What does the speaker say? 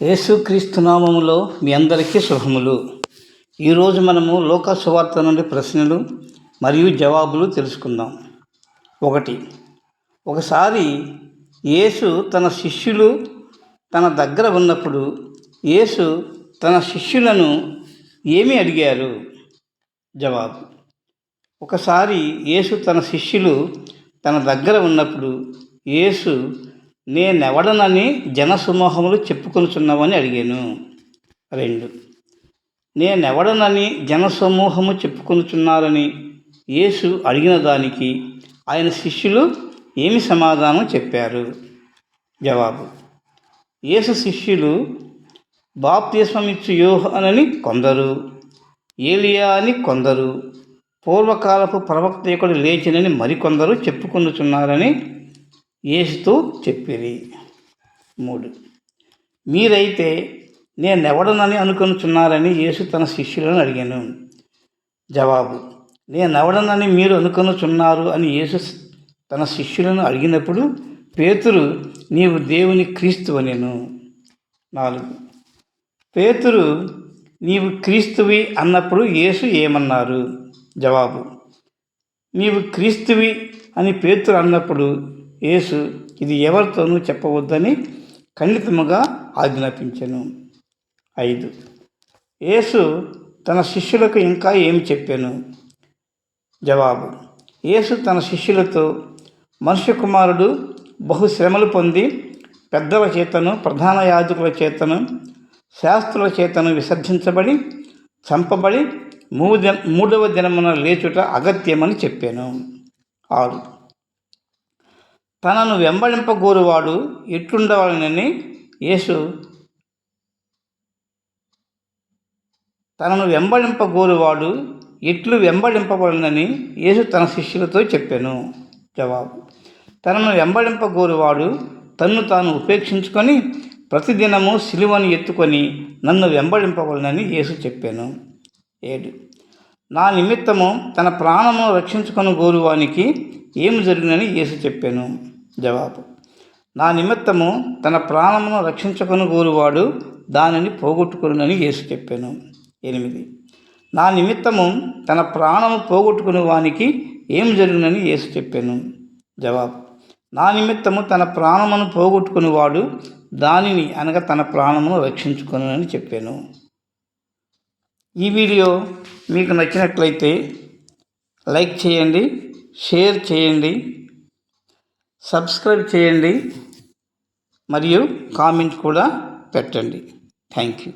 యేసుక్రీస్తు నామములో మీ అందరికీ శుభములు. ఈరోజు మనము లోక సువార్త నుండి ప్రశ్నలు మరియు జవాబులు తెలుసుకుందాం. ఒకసారి యేసు తన శిష్యులు తన దగ్గర ఉన్నప్పుడు యేసు తన శిష్యులను ఏమి అడిగారు? జవాబు: ఒకసారి యేసు తన శిష్యులు తన దగ్గర ఉన్నప్పుడు యేసు నేనెవడనని జనసమూహములు చెప్పుకొనుచున్నావని అడిగాను. 2. నేనెవడనని జనసమూహము చెప్పుకొనుచున్నారని యేసు అడిగిన దానికి ఆయన శిష్యులు ఏమి సమాధానం చెప్పారు? జవాబు: యేసు శిష్యులు బాప్తిస్మమిచ్చు యోహానని కొందరు, ఏలియా అని కొందరు, పూర్వకాలపు ప్రవక్తకుడు లేచినని మరికొందరు చెప్పుకొనుచున్నారని యేసుతో చెప్పిరి. 3. మీరైతే నేనెవడనని అనుకొనుచున్నారని యేసు తన శిష్యులను అడిగాను. జవాబు: నేనెవడనని మీరు అనుకొనుచున్నారు అని యేసు తన శిష్యులను అడిగినప్పుడు పేతురు నీవు దేవుని క్రీస్తు అనెను. 4. పేతురు నీవు క్రీస్తువి అన్నప్పుడు యేసు ఏమన్నారు? జవాబు: నీవు క్రీస్తువి అని పేతురు అన్నప్పుడు యేసు ఇది ఎవరితోనూ చెప్పవద్దని ఖండితముగా ఆజ్ఞాపించెను. 5. యేసు తన శిష్యులకు ఇంకా ఏమి చెప్పాను? జవాబు: యేసు తన శిష్యులతో మనుష్య కుమారుడు బహుశ్రమలు పొంది పెద్దల చేతను, ప్రధాన యాజకుల చేతను, శాస్త్రుల చేతను విసర్జించబడి చంపబడి మూడవ దినమున లేచుట అగత్యమని చెప్పాను. 6. తనను వెంబడింపగోరువాడు ఎట్లుండవాలనని యేసు ఎట్లు వెంబడింపబడనని యేసు తన శిష్యులతో చెప్పాను. జవాబు: తనను వెంబడింపగోరువాడు తన్ను తాను ఉపేక్షించుకొని ప్రతిదినము సిలువను ఎత్తుకొని నన్ను వెంబడింపవలనని యేసు చెప్పాను. 7. నా నిమిత్తము తన ప్రాణము రక్షించుకొని గోరువానికి ఏమి జరిగినని యేసు చెప్పాను. జవాబు: నా నిమిత్తము తన ప్రాణమును రక్షించుకొని గోరువాడు దానిని పోగొట్టుకునని యేసు చెప్పాను. 8. నా నిమిత్తము తన ప్రాణము పోగొట్టుకుని వానికి ఏం జరిగినని యేసు చెప్పాను. జవాబు: నా నిమిత్తము తన ప్రాణమును పోగొట్టుకుని వాడు దానిని అనగా తన ప్రాణమును రక్షించుకునని చెప్పాను. ఈ వీడియో మీకు నచ్చినట్లయితే లైక్ చేయండి, షేర్ చేయండి, సబ్స్క్రైబ్ చేయండి మరియు కామెంట్ కూడా పెట్టండి. Thank you.